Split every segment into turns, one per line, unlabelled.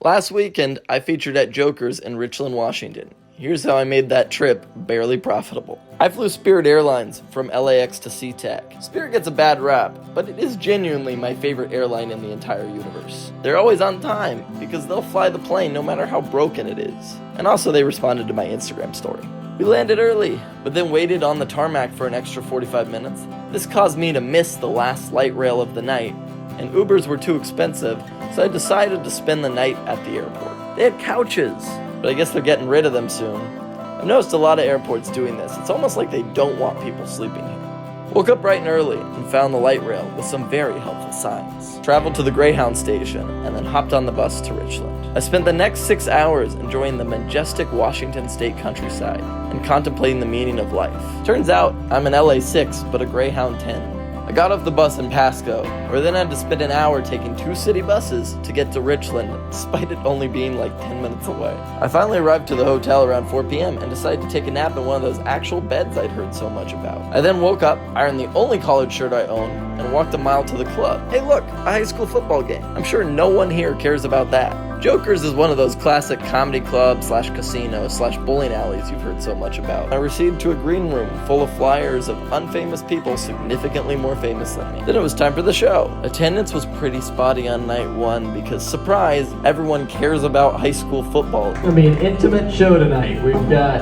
Last weekend, I featured at Joker's in Richland, Washington. Here's how I made that trip barely profitable. I flew Spirit Airlines from LAX to SeaTac. Spirit gets a bad rap, but it is genuinely my favorite airline in the entire universe. They're always on time because they'll fly the plane no matter how broken it is. And also they responded to my Instagram story. We landed early, but then waited on the tarmac for an extra 45 minutes. This caused me to miss the last light rail of the night, and Ubers were too expensive, so I decided to spend the night at the airport. They had couches, but I guess they're getting rid of them soon. I've noticed a lot of airports doing this. It's almost like they don't want people sleeping here. Woke up bright and early and found the light rail with some very helpful signs. Traveled to the Greyhound station and then hopped on the bus to Richland. I spent the next 6 hours enjoying the majestic Washington state countryside and contemplating the meaning of life. Turns out I'm an LA6 but a Greyhound 10. I got off the bus in Pasco, where I then had to spend an hour taking 2 city buses to get to Richland, despite it only being like 10 minutes away. I finally arrived to the hotel around 4 p.m. and decided to take a nap in one of those actual beds I'd heard so much about. I then woke up, ironed the only collared shirt I own, and walked a mile to the club. Hey look, a high school football game. I'm sure no one here cares about that. Joker's is one of those classic comedy clubs slash casino slash bowling alleys you've heard so much about. I received to a green room full of flyers of unfamous people significantly more famous than me. Then it was time for the show. Attendance was pretty spotty on night 1 because, surprise, everyone cares about high school football.
It's gonna be an intimate show tonight. We've got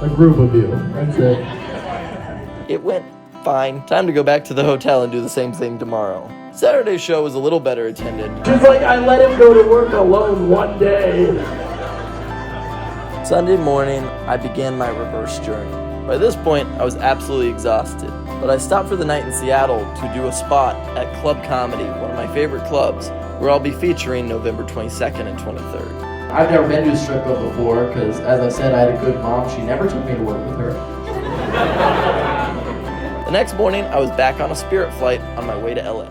a group of you. That's it.
It went fine. Time to go back to the hotel and do the same thing tomorrow. Saturday's show was a little better attended.
Just like I let him go to work alone one day.
Sunday morning, I began my reverse journey. By this point, I was absolutely exhausted, but I stopped for the night in Seattle to do a spot at Club Comedy, one of my favorite clubs, where I'll be featuring November 22nd and 23rd.
I've never been to a strip club before because, as I said, I had a good mom. She never took me to work with her.
The next morning, I was back on a Spirit flight on my way to LA.